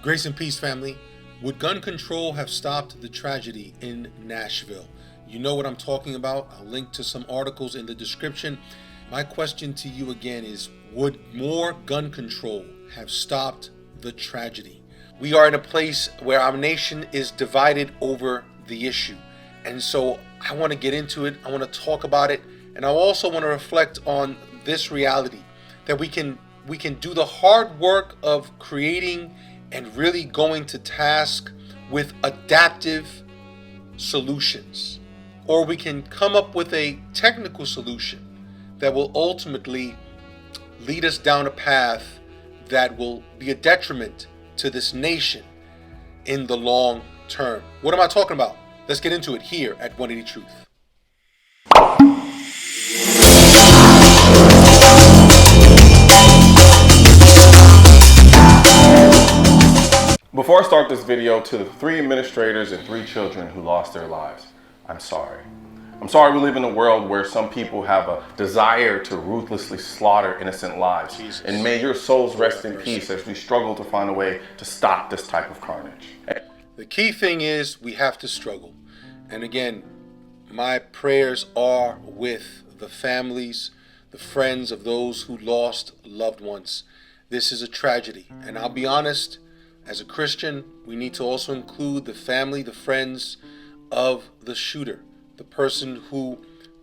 Grace and peace, family. Would gun control have stopped the tragedy in Nashville? You know what I'm talking about. I'll link to some articles in the description. My question to you again is, would more gun control have stopped the tragedy? We are in a place where our nation is divided over the issue. And so I want to get into it. I want to talk about it. And I also want to reflect on this reality that we can do the hard work of creating and really going to task with adaptive solutions. Or we can come up with a technical solution that will ultimately lead us down a path that will be a detriment to this nation in the long term. What am I talking about? Let's get into it here at 180 Truth. Before I start this video, to the 3 administrators and 3 children who lost their lives, I'm sorry. I'm sorry we live in a world where some people have a desire to ruthlessly slaughter innocent lives. Jesus. And may your souls rest in peace as we struggle to find a way to stop this type of carnage. The key thing is we have to struggle. And again, my prayers are with the families, the friends of those who lost loved ones. This is a tragedy. And I'll be honest, as a Christian, we need to also include the family, the friends of the shooter, the person who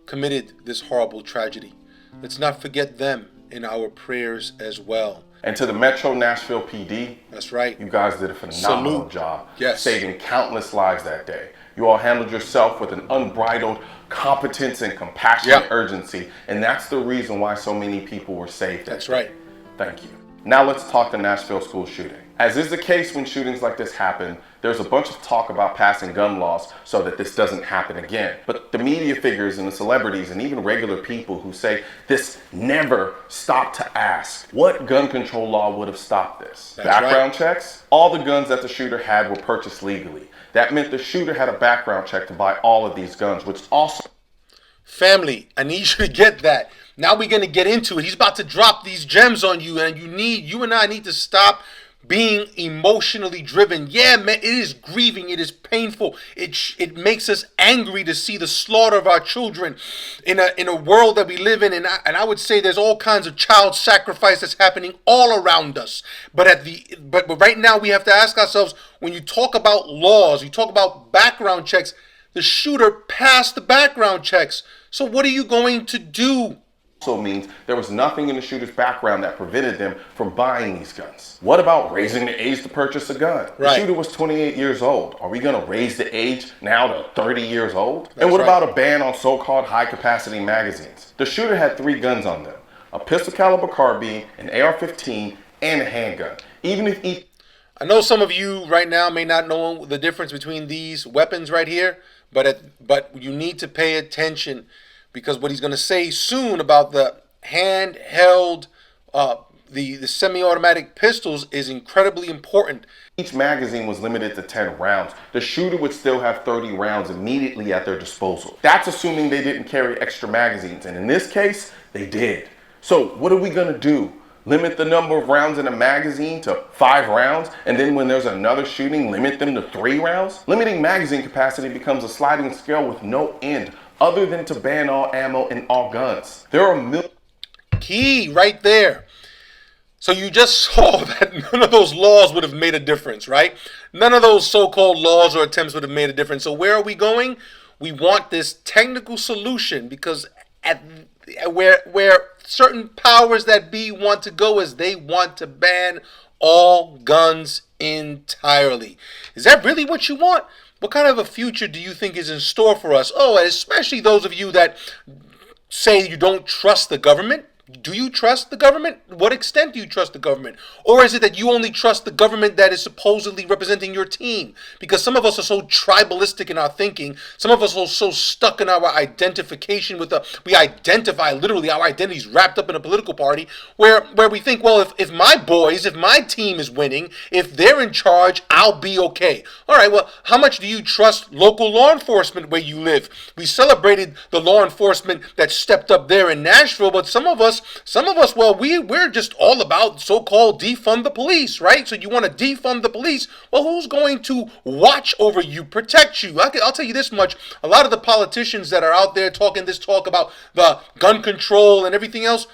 committed this horrible tragedy. Let's not forget them in our prayers as well. And to the Metro Nashville PD, that's right. You guys did a phenomenal job saving countless lives that day. You all handled yourself with an unbridled competence and compassionate urgency. And that's the reason why so many people were saved. That's right. Thank you. Now let's talk the Nashville school shooting. As is the case when shootings like this happen, there's a bunch of talk about passing gun laws so that this doesn't happen again. But the media figures and the celebrities and even regular people who say this never stop to ask, what gun control law would have stopped this? That's background checks? All the guns that the shooter had were purchased legally. That meant the shooter had a background check to buy all of these guns, which also... Family, I need you to get that. Now we're going to get into it. He's about to drop these gems on you, and you and I need to stop being emotionally driven. Yeah, man, it is grieving. It is painful. It makes us angry to see the slaughter of our children in a world that we live in. And I would say there's all kinds of child sacrifice that's happening all around us. But right now we have to ask ourselves, when you talk about laws, you talk about background checks, the shooter passed the background checks. So what are you going to do? Also means there was nothing in the shooter's background that prevented them from buying these guns. What about raising the age to purchase a gun? Right. The shooter was 28 years old. Are we going to raise the age now to 30 years old? And what about a ban on so-called high-capacity magazines? The shooter had 3 guns on them: a pistol caliber carbine, an AR-15, and a handgun. Even if each... I know some of you right now may not know the difference between these weapons right here, but you need to pay attention, because what he's going to say soon about the handheld, the semi-automatic pistols is incredibly important. Each magazine was limited to 10 rounds. The shooter would still have 30 rounds immediately at their disposal. That's assuming they didn't carry extra magazines, and in this case, they did. So what are we going to do? Limit the number of rounds in a magazine to 5 rounds, and then when there's another shooting, limit them to 3 rounds? Limiting magazine capacity becomes a sliding scale with no end, other than to ban all ammo and all guns. There are Key right there. So you just saw that none of those laws would have made a difference, right? None of those so-called laws or attempts would have made a difference. So where are we going? We want this technical solution, because where certain powers that be want to go is they want to ban all guns entirely. Is that really what you want? What kind of a future do you think is in store for us? Oh, and especially those of you that say you don't trust the government. Do you trust the government? What extent do you trust the government? Or is it that you only trust the government that is supposedly representing your team? Because some of us are so tribalistic in our thinking. Some of us are so stuck in our identification with we identify literally our identities wrapped up in a political party where we think, well, if my boys, if my team is winning, if they're in charge, I'll be okay. All right, well, how much do you trust local law enforcement where you live? We celebrated the law enforcement that stepped up there in Nashville, but some of us us, well, we're just all about so-called defund the police, right? So you want to defund the police. Well, who's going to watch over you, protect you? I'll tell you this much. A lot of the politicians that are out there talking this talk about the gun control and everything else,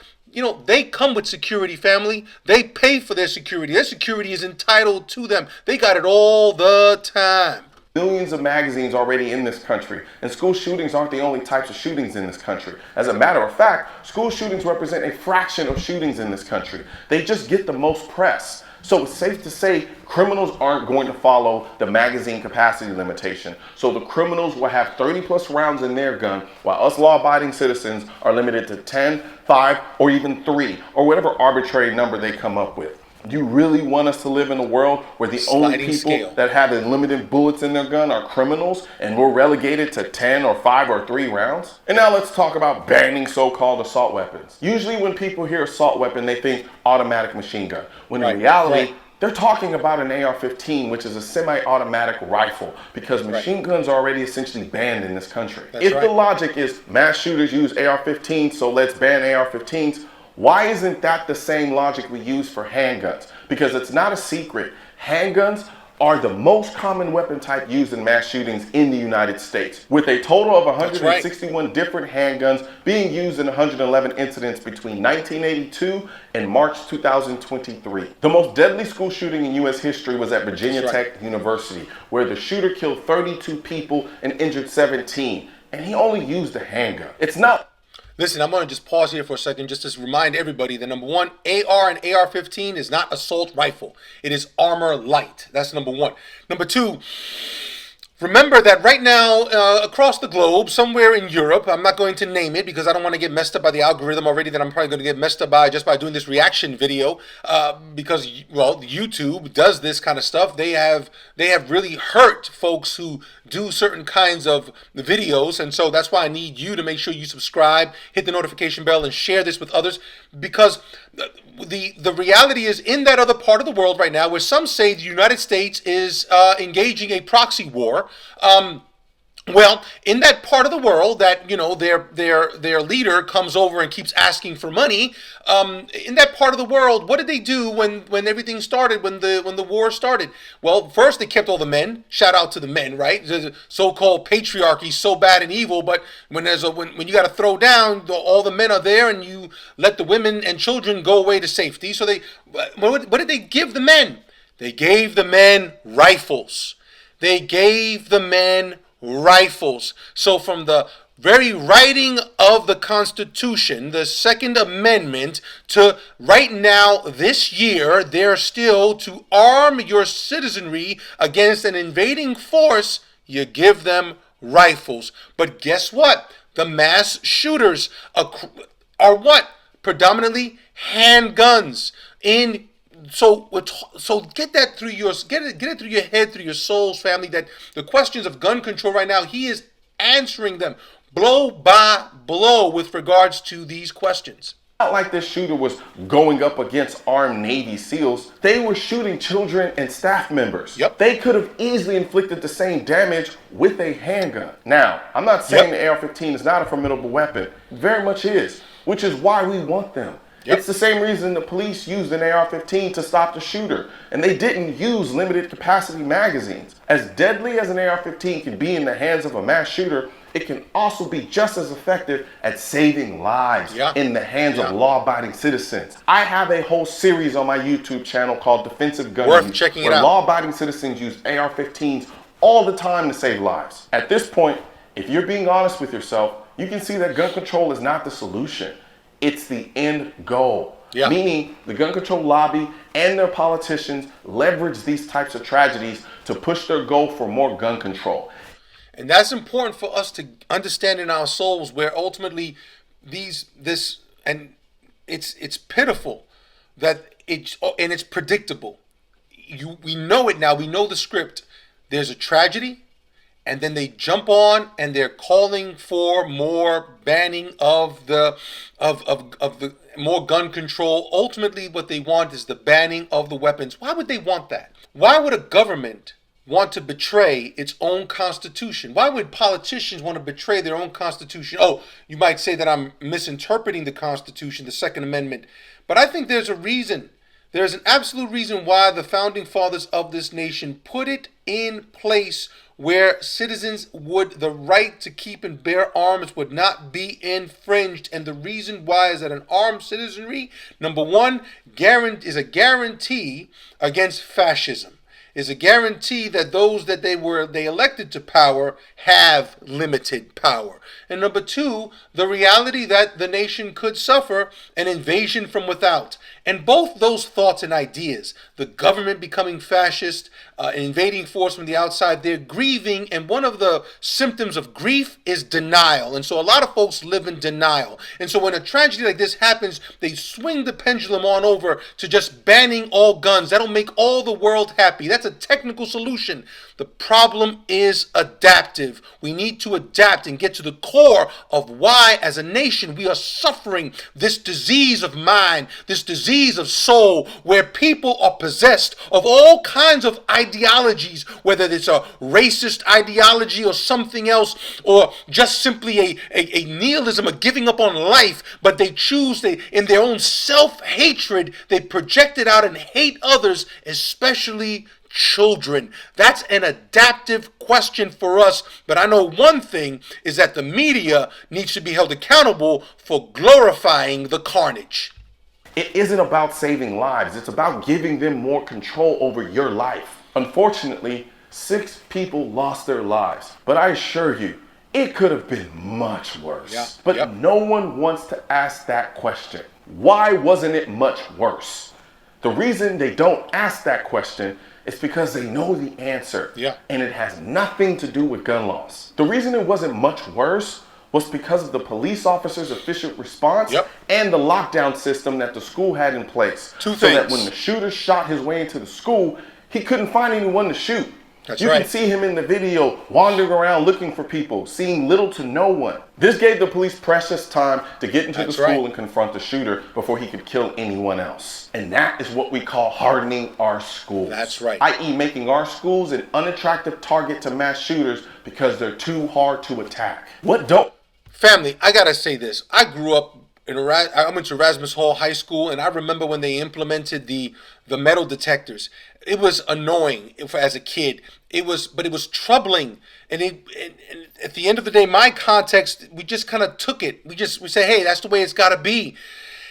they come with security, family. They pay for their security. Their security is entitled to them. They got it all the time. Millions of magazines already in this country, and school shootings aren't the only types of shootings in this country. As a matter of fact, school shootings represent a fraction of shootings in this country. They just get the most press. So it's safe to say criminals aren't going to follow the magazine capacity limitation. So the criminals will have 30 plus rounds in their gun, while us law-abiding citizens are limited to 10, 5, or even 3, or whatever arbitrary number they come up with. You really want us to live in a world where the only people that have unlimited bullets in their gun are criminals, and we're relegated to 10 or 5 or 3 rounds? And now let's talk about banning so-called assault weapons. Usually when people hear assault weapon, they think automatic machine gun. When in reality, they're talking about an AR-15, which is a semi-automatic rifle, because machine guns are already essentially banned in this country. If the logic is mass shooters use AR-15, so let's ban AR-15s, why isn't that the same logic we use for handguns? Because it's not a secret. Handguns are the most common weapon type used in mass shootings in the United States, with a total of 161 different handguns being used in 111 incidents between 1982 and March 2023. The most deadly school shooting in U.S. history was at Virginia Tech University, where the shooter killed 32 people and injured 17, and he only used a handgun. It's not... Listen, I'm going to just pause here for a second just to remind everybody that number one, AR and AR-15 is not assault rifle. It is armor light. That's number one. Number two, remember that right now, across the globe, somewhere in Europe, I'm not going to name it because I don't want to get messed up by the algorithm already that I'm probably going to get messed up by just by doing this reaction video, because, well, YouTube does this kind of stuff. They have really hurt folks who do certain kinds of videos, and so that's why I need you to make sure you subscribe, hit the notification bell, and share this with others, because the reality is, in that other part of the world right now, where some say the United States is engaging a proxy war, well, in that part of the world that, their leader comes over and keeps asking for money, in that part of the world, what did they do when everything started, when the war started? Well, first they kept all the men. Shout out to the men, right? The so-called patriarchy, so bad and evil, but when you got to throw down, all the men are there, and you let the women and children go away to safety. So what did they give the men? They gave the men rifles. They gave the men rifles. So from the very writing of the Constitution, the Second Amendment, to right now, this year, they're still to arm your citizenry against an invading force. You give them rifles. But guess what? The mass shooters are what? Predominantly handguns. So get that through get it through your head, through your souls, family, that the questions of gun control right now, he is answering them blow by blow with regards to these questions. Not like this shooter was going up against armed Navy SEALs. They were shooting children and staff members. They could have easily inflicted the same damage with a handgun. Now, I'm not saying the AR-15 is not a formidable weapon. It very much is, which is why we want them. It's the same reason the police used an AR-15 to stop the shooter, and they didn't use limited capacity magazines. As deadly as an AR-15 can be in the hands of a mass shooter, it can also be just as effective at saving lives in the hands of law-abiding citizens. I have a whole series on my YouTube channel called Defensive Gun Worth Use, checking it where out. law-abiding citizens use AR-15s all the time to save lives. At this point, if you're being honest with yourself, you can see that gun control is not the solution. It's the end goal. Meaning the gun control lobby and their politicians leverage these types of tragedies to push their goal for more gun control. And that's important for us to understand in our souls, where ultimately it's pitiful that it's predictable. We know it now. We know the script. There's a tragedy, and then they jump on and they're calling for more banning of the more gun control. Ultimately, what they want is the banning of the weapons. Why would they want that? Why would a government want to betray its own constitution? Why would politicians want to betray their own constitution? Oh, you might say that I'm misinterpreting the Constitution, the Second Amendment, but I think there's a reason. There's an absolute reason why the founding fathers of this nation put it in place where citizens the right to keep and bear arms would not be infringed. And the reason why is that an armed citizenry, number one, is a guarantee against fascism. Is a guarantee that those that they elected to power have limited power. And number two, the reality that the nation could suffer an invasion from without. And both those thoughts and ideas, the government becoming fascist, an invading force from the outside, they're grieving, and one of the symptoms of grief is denial. And so a lot of folks live in denial. And so when a tragedy like this happens, they swing the pendulum on over to just banning all guns. That'll make all the world happy. That's a technical solution. The problem is adaptive. We need to adapt and get to the core of why, as a nation, we are suffering this disease of mind, this disease of soul, where people are possessed of all kinds of ideologies, whether it's a racist ideology or something else, or just simply a nihilism, a giving up on life, but they in their own self-hatred, they project it out and hate others, especially children. That's an adaptive question for us, but I know one thing is that the media needs to be held accountable for glorifying the carnage. It isn't about saving lives. It's about giving them more control over your life. Unfortunately, 6 people lost their lives, but I assure you, it could have been much worse. Yeah. But Yep. no one wants to ask that question. Why wasn't it much worse? The reason they don't ask that question is because they know the answer. Yeah. And it has nothing to do with gun laws. The reason it wasn't much worse was because of the police officer's efficient response. Yep. And the lockdown system that the school had in place. Two so that things. when the shooter shot his way into the school, he couldn't find anyone to shoot. That's you right. can see him in the video wandering around looking for people, seeing little to no one. This gave the police precious time to get into That's the school right. and confront the shooter before he could kill anyone else. And that is what we call hardening our schools. That's right. i.e. making our schools an unattractive target to mass shooters because they're too hard to attack. What don't... Family, I gotta say this. I grew up I went to Erasmus Hall High School, and I remember when they implemented the metal detectors. It was annoying as a kid. But it was troubling. And at the end of the day, my context, we just kind of took it. We say, hey, that's the way it's got to be.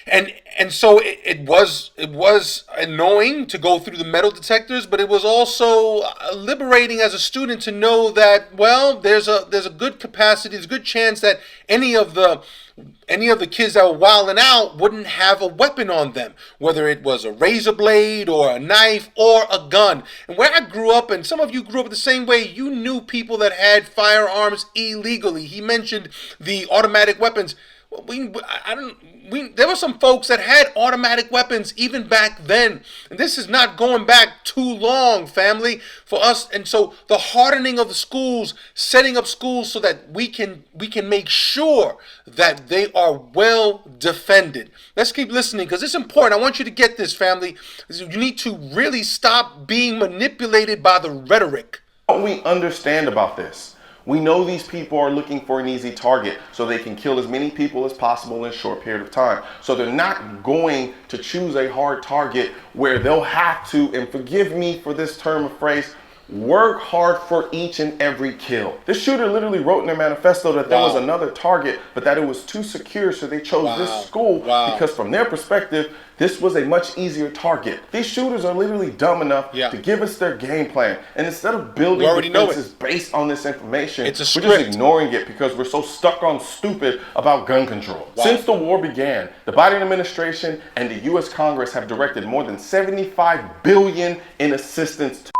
And so it was annoying to go through the metal detectors, but it was also liberating as a student to know that, well, there's a good capacity, there's a good chance that any of the kids that were wilding out wouldn't have a weapon on them, whether it was a razor blade or a knife or a gun. And where I grew up, and some of you grew up the same way, you knew people that had firearms illegally. He mentioned the automatic weapons. There were some folks that had automatic weapons even back then. And this is not going back too long, family, for us. And so the hardening of the schools, setting up schools so that we can make sure that they are well defended. Let's keep listening because it's important. I want you to get this, family. You need to really stop being manipulated by the rhetoric. What we understand about this? We know these people are looking for an easy target so they can kill as many people as possible in a short period of time. So they're not going to choose a hard target where they'll have to, and forgive me for this term of phrase, work hard for each and every kill. This shooter literally wrote in their manifesto that there was another target, but that it was too secure, so they chose this school because from their perspective, this was a much easier target. These shooters are literally dumb enough to give us their game plan. And instead of building defenses based on this information, we're just ignoring it because we're so stuck on stupid about gun control. Since the war began, the Biden administration and the U.S. Congress have directed more than $75 billion in assistance to...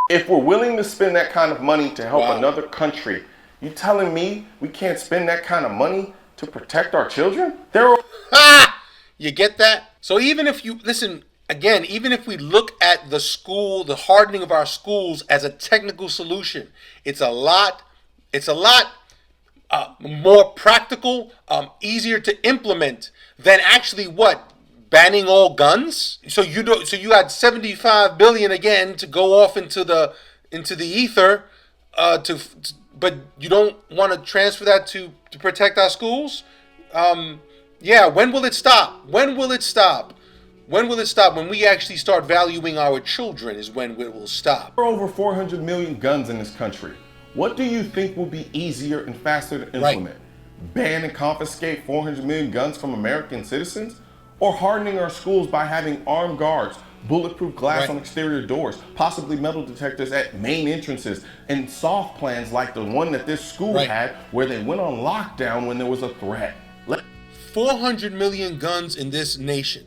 If we're willing to spend that kind of money to help another country, you telling me we can't spend that kind of money to protect our children? You get that? So even if you, listen, again, even if we look at the hardening of our schools as a technical solution, it's a lot more practical, easier to implement than actually what? Banning all guns? So you had $75 billion again to go off into the into the ether, but you don't want to transfer that to protect our schools. Yeah, when will it stop? When will it stop? When will it stop? When we actually start valuing our children is when it will stop. There are over 400 million guns in this country. What do you think will be easier and faster to implement? Ban and confiscate 400 million guns from American citizens? Or hardening our schools by having armed guards, bulletproof glass on exterior doors, possibly metal detectors at main entrances, and soft plans like the one that this school had where they went on lockdown when there was a threat? 400 million guns in this nation.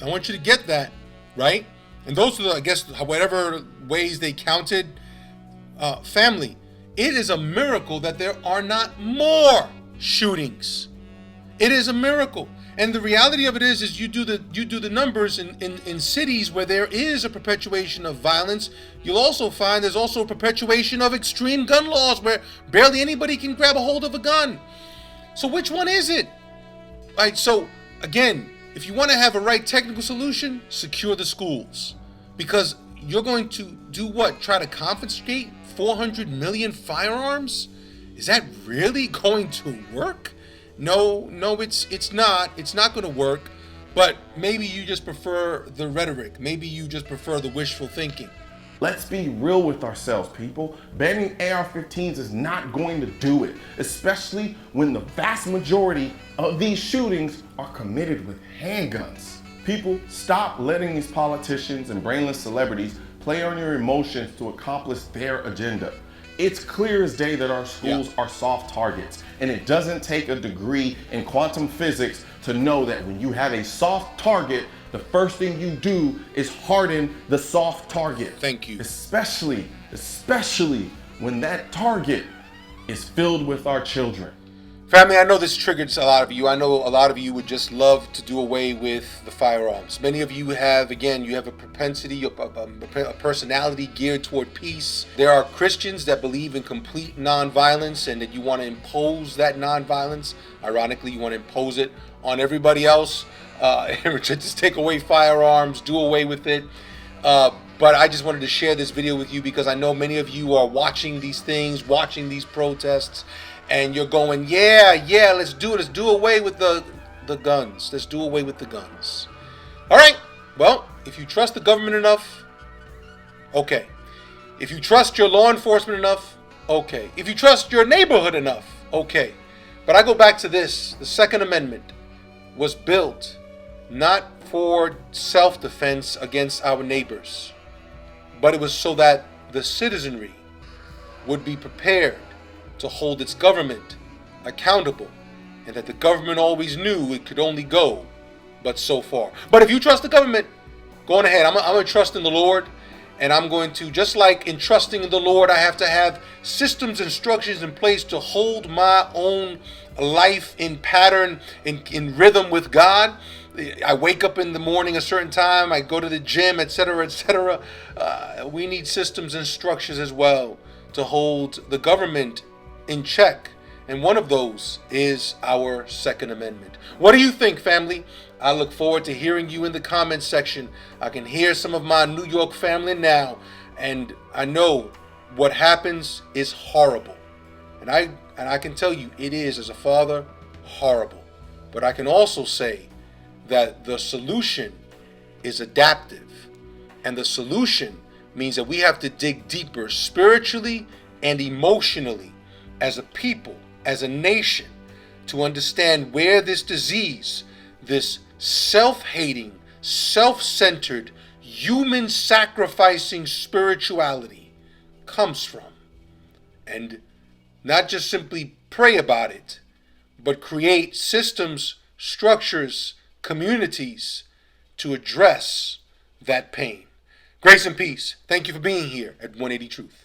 I want you to get that, right? And those are, I guess, whatever ways they counted. Family, it is a miracle that there are not more shootings. It is a miracle. And the reality of it is you do the numbers in cities where there is a perpetuation of violence. You'll also find there's also a perpetuation of extreme gun laws where barely anybody can grab a hold of a gun. So which one is it? Right. So again, if you want to have a right technical solution, secure the schools, because you're going to do what? Try to confiscate 400 million firearms? Is that really going to work? No, it's not. It's not going to work. But maybe you just prefer the rhetoric. Maybe you just prefer the wishful thinking. Let's be real with ourselves, people. Banning AR-15s is not going to do it, especially when the vast majority of these shootings are committed with handguns. People, stop letting these politicians and brainless celebrities play on your emotions to accomplish their agenda. It's clear as day that our schools are soft targets, and it doesn't take a degree in quantum physics to know that when you have a soft target, the first thing you do is harden the soft target. Thank you. Especially when that target is filled with our children. Family, I know this triggered a lot of you. I know a lot of you would just love to do away with the firearms. Many of you have, again, you have a propensity, a personality geared toward peace. There are Christians that believe in complete nonviolence and that you want to impose that nonviolence. Ironically, you want to impose it on everybody else. Just take away firearms, do away with it. But I just wanted to share this video with you because I know many of you are watching these things, watching these protests, and you're going, yeah, let's do it. Let's do away with the guns. Let's do away with the guns. All right. Well, if you trust the government enough, okay. If you trust your law enforcement enough, okay. If you trust your neighborhood enough, okay. But I go back to this. The Second Amendment was built not for self-defense against our neighbors, but it was so that the citizenry would be prepared to hold its government accountable, and that the government always knew it could only go but so far. But if you trust the government, go on ahead. I'm going to trust in the Lord, and I'm going to, just like in trusting in the Lord, I have to have systems and structures in place to hold my own life in pattern, in rhythm with God. I wake up in the morning a certain time, I go to the gym, etc., etc. We need systems and structures as well to hold the government in check. And one of those is our Second Amendment. What do you think, family? I look forward to hearing you in the comments section. I can hear some of my New York family now, and I know what happens is horrible. And I can tell you, it is, as a father, horrible. But I can also say that the solution is adaptive. And the solution means that we have to dig deeper spiritually and emotionally as a people, as a nation, to understand where this disease, this self-hating, self-centered, human-sacrificing spirituality comes from. And not just simply pray about it, but create systems, structures, communities to address that pain. Grace and peace. Thank you for being here at 180 Truth.